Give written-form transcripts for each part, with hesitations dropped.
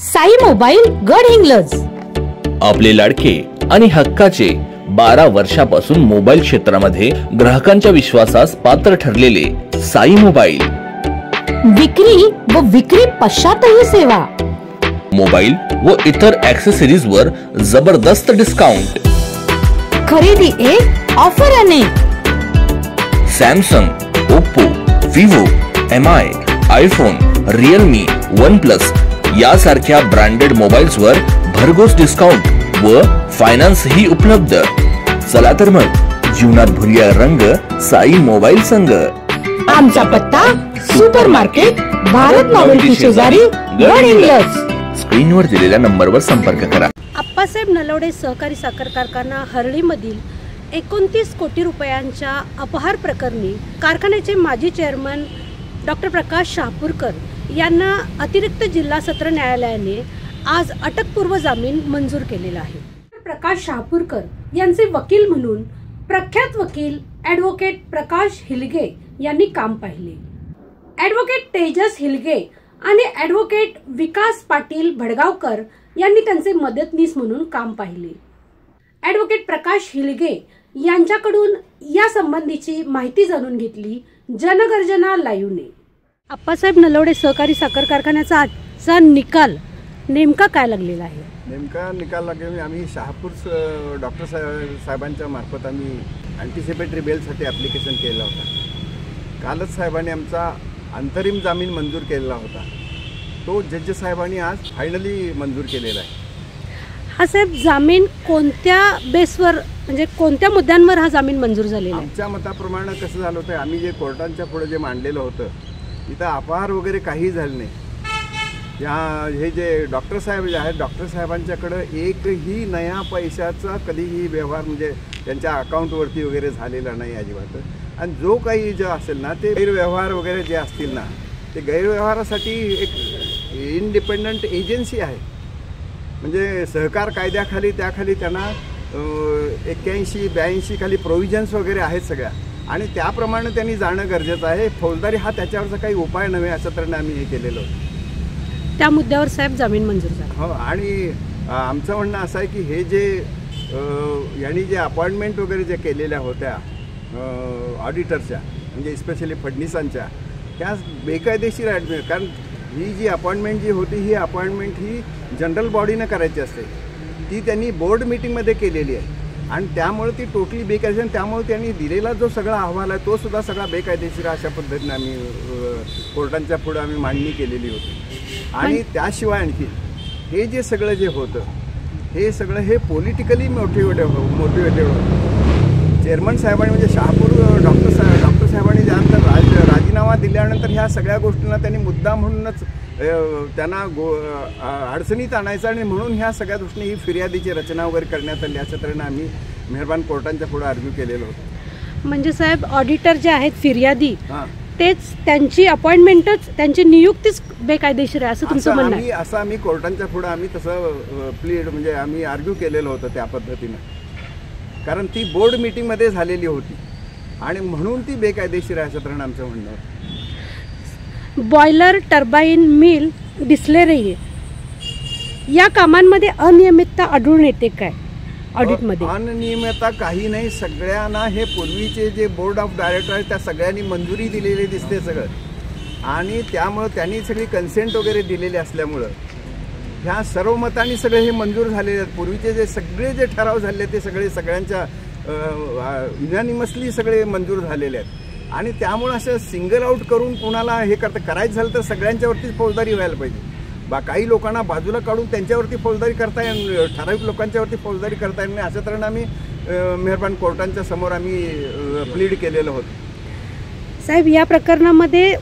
Sai mobile Gadhinglaj. आपले लाडके आणि हक्काचे 12 वर्षापासून मोबाईल क्षेत्रामध्ये ग्राहकांच्या विश्वासास पात्र ठरलेले साई मोबाईल। विक्री व विक्री पश्चातही सेवा। मोबाईल व इतर ॲक्सेसरीज वर जबरदस्त डिस्काउंट। खरेदी एक ऑफर अनेक। Samsung, Oppo, Vivo, MI, iPhone, Realme, OnePlus यासारख्या ब्रँडेड मोबाईल्स वर भरघोस डिस्काउंट व फायनान्स ही उपलब्ध। चला तर मग जीवनात भुरिया रंग साई मोबाईल संघ। आमचा पत्ता सुपर मार्केट, भारत नॉवेल्टी शेजारी, गडहिंग्लज। स्क्रीनवर दिलेल्या नंबरवर संपर्क करा। आप्पासाहेब नलवडे सहकारी साखर कारखाना हरळीमधील 29 कोटी रुपयांच्या अपहार प्रकरणी कारखान्याचे माजी चेअरमन डॉक्टर प्रकाश शहापूरकर यांना अतिरिक्त जिल्हा सत्र न्यायालयाने आज अटकपूर्व जामीन मंजूर केलेला आहे। प्रकाश शहापूरकर यांचे वकील म्हणून प्रख्यात वकील ॲडव्होकेट प्रकाश हिलगे यांनी काम पाहिले। ॲडव्होकेट तेजस हिलगे आणि ॲडव्होकेट विकास पाटील भडगावकर यांनी त्यांचे मदतनीस म्हणून काम पाहिले। ॲडव्होकेट प्रकाश हिलगे यांच्याकडून या संबंधीची माहिती जाणून घेतली जनगर्जना लाईव्हने। आप्पासाहेब नलवडे सहकारी साखर कारखान्याचा आजचा निकाल नेमका काय लागलेला आहे? नेमका निकाल लागेल आम्ही शहापूर डॉक्टर साहेबांच्या मार्फत आम्ही अँटिसिपेटरी बेलसाठी ॲप्लिकेशन केलं होता। कालच साहेबांनी आमचा अंतरिम जामीन मंजूर केलेला होता। तो जज साहेबांनी आज फायनली मंजूर केलेला आहे। हा साहेब जामीन कोणत्या बेसवर म्हणजे कोणत्या मुद्द्यांवर हा जामीन मंजूर झालेला आहे? आमच्या मताप्रमाणे कसं झालं होतं, आम्ही जे कोर्टांच्या पुढे जे मांडलेलं होतं तिथं अपहार वगैरे काही झालं नाही। हे जे डॉक्टर साहेब जे आहेत, डॉक्टर साहेबांच्याकडं एकही नया पैशाचा कधीही व्यवहार म्हणजे त्यांच्या अकाउंटवरती वगैरे झालेला नाही अजिबात। आणि जो काही जे असेल ना ते गैरव्यवहार वगैरे जे असतील ना ते गैरव्यवहारासाठी एक इंडिपेंडंट एजन्सी आहे, म्हणजे सहकार कायद्याखाली त्याखाली त्यांना 81-82 खाली प्रोव्हिजन्स वगैरे आहेत सगळ्या, आणि त्याप्रमाणे त्यांनी जाणं गरजेचं आहे। फौजदारी हा त्याच्यावरचा काही उपाय नव्हे असं तऱ्हेने आम्ही हे केलेलं होतं। त्या मुद्द्यावर साहेब जामीन मंजूर झाला। हो, आणि आमचं म्हणणं असं आहे की हे जे यांनी जे अपॉइंटमेंट वगैरे जे केलेल्या होत्या ऑडिटरच्या, म्हणजे स्पेशली फडणीसांच्या, त्या बेकायदेशीर ॲडमिट, कारण ही जी अपॉइंटमेंट जी होती ही अपॉइंटमेंट ही जनरल बॉडीनं करायची असते, ती त्यांनी बोर्ड मीटिंगमध्ये केलेली आहे आणि त्यामुळे ती टोटली बेकायदेशीर। त्यामुळे त्यांनी दिलेला जो सगळा अहवाल आहे तो सुद्धा सगळा बेकायदेशीर अशा पद्धतीने आम्ही कोर्टांच्या पुढे आम्ही मांडणी केलेली होती। आणि त्याशिवाय आणखी हे जे सगळं जे होतं हे सगळं हे पॉलिटिकली मोटिवेटेड होतं। चेअरमन साहेबांनी म्हणजे शहापूर डॉक्टर साहेबांनी त्यानंतर राजीनामा दिल्यानंतर ह्या सगळ्या गोष्टींना त्यांनी मुद्दा म्हणूनच त्यांना अडचणीत आणायचं, आणि म्हणून ह्या सगळ्या दृष्टीने ही फिर्यादीची रचना वगैरे करण्यात आली अशा तऱ्हेने आम्ही मेहरबान कोर्टांच्या पुढे आर्ग्यू केलेलं होतं। म्हणजे साहेब ऑडिटर जे आहेत फिर्यादी तेच त्यांची अपॉइंटमेंटच त्यांची नियुक्तीच बेकायदेशीर आहे असं तुमचं म्हणणं आहे? असं आम्ही कोर्टांच्या पुढे आम्ही तसं प्लीड म्हणजे आम्ही आर्ग्यू केलेलं होतं त्या पद्धतीनं, कारण ती बोर्ड मीटिंगमध्ये झालेली होती आणि म्हणून ती बेकायदेशीर आहे असं तऱ्हेने आमचं म्हणणं होतं। बॉयलर, टर्बाईन, मिल, डिस्लेरी या कामांमध्ये अनियमितता आढळून येते काय ऑडिटमध्ये? अनियमितता काही नाही, सगळ्यांना हे पूर्वीचे जे बोर्ड ऑफ डायरेक्टर आहेत त्या सगळ्यांनी मंजुरी दिलेली दिसते सगळं, आणि त्यामुळं त्यांनी सगळी कन्सेंट वगैरे दिलेली असल्यामुळं ह्या सर्व मतांनी सगळे हे मंजूर झालेले आहेत। पूर्वीचे जे सगळे जे ठराव झाले ते सगळे सगळ्यांच्या युनॅनिमसली सगळे मंजूर झालेले आहेत, आणि त्यामुळं असं सिंगल आउट करून कोणाला हे करायचं झालं तर सगळ्यांच्यावरतीच फौजदारी व्हायला पाहिजे। काही लोकांना बाजूला काढून त्यांच्यावरती फौजदारी करता येईल, ठराविक लोकांच्यावरती फौजदारी करता येईल नाही अशा तऱ्हेने आम्ही मेहरबान कोर्टांच्या समोर आम्ही प्लीड केलेलं होतं। साहेब या प्रकरणामध्ये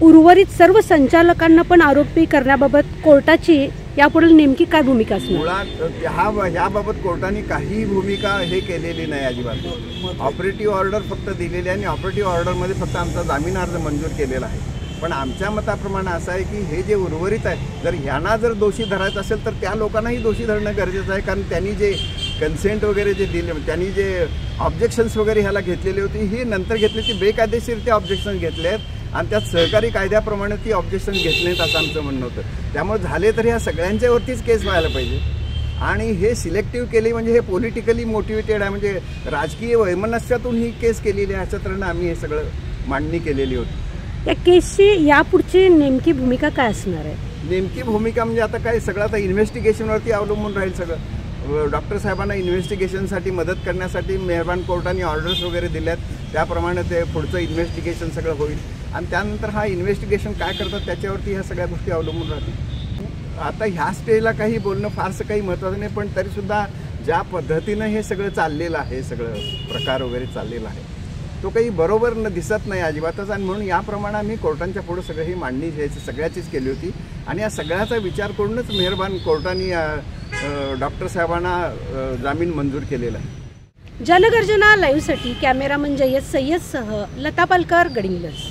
उर्वरित सर्व संचालकांना पण आरोपी करण्याबाबत कोर्टाची यापुढे नेमकी काय भूमिका असणार? मुळात ह्याबाबत कोर्टाने काही भूमिका हे केलेली नाही अजिबात। ऑपरेटिव्ह ऑर्डर फक्त दिलेली आहे आणि ऑपरेटिव्ह ऑर्डरमध्ये फक्त आमचा जामीन अर्ज मंजूर केलेला आहे। पण आमच्या मताप्रमाणे असं आहे की हे जे उर्वरित आहे जर ह्यांना जर दोषी धरायचं असेल तर त्या लोकांनाही दोषी धरणं गरजेचं आहे, कारण त्यांनी जे कन्सेंट वगैरे जे दिले, त्यांनी जे ऑब्जेक्शन्स वगैरे ह्याला घेतलेली होती ही नंतर घेतली, ती बेकायदेशीर ते ऑब्जेक्शन घेतले आहेत आणि त्यात सहकारी कायद्याप्रमाणे ती ऑब्जेक्शन घेतली नाहीत असं आमचं म्हणणं होतं. त्यामुळे झाले तर ह्या सगळ्यांच्यावरतीच केस व्हायला पाहिजे. आणि हे सिलेक्टिव्ह केली म्हणजे हे पॉलिटिकली मोटिवेटेड आहे, म्हणजे राजकीय वैमनस्यातून ही केस केलेली आहे अशा तऱ्हेनं आम्ही हे सगळं मांडणी केलेली होती. या केसची यापुढची नेमकी भूमिका काय असणार आहे? नेमकी भूमिका म्हणजे आता काय सगळं आता इन्व्हेस्टिगेशनवरती अवलंबून राहील सगळं. डॉक्टर साहेबांना इन्व्हेस्टिगेशनसाठी मदत करण्यासाठी मेहरबान कोर्टाने ऑर्डर्स वगैरे दिल्यात, त्याप्रमाणे ते पुढचं इन्व्हेस्टिगेशन सगळं होईल आणि त्यानंतर हा इन्व्हेस्टिगेशन काय करतात त्याच्यावरती ह्या सगळ्या गोष्टी अवलंबून राहतील. आता ह्या स्टेजला काही बोलणं फारसं काही महत्त्वाचं नाही, पण तरीसुद्धा ज्या पद्धतीनं हे सगळं चाललेलं आहे, सगळं प्रकार वगैरे चाललेला आहे तो काही बरोबर दिसत नाही अजिबातच. आणि म्हणून याप्रमाणे आम्ही कोर्टांच्या पुढं सगळं ही मांडणी घ्यायची सगळ्याचीच केली होती आणि या सगळ्याचा विचार करूनच मेहरबान कोर्टाने डॉक्टर साहेबांना जामीन मंजूर केलेला आहे. जनगर्जना लाईव्हसाठी कॅमेरामन जय्यद सय्यदसह लता पालकर, गडिंग्लज.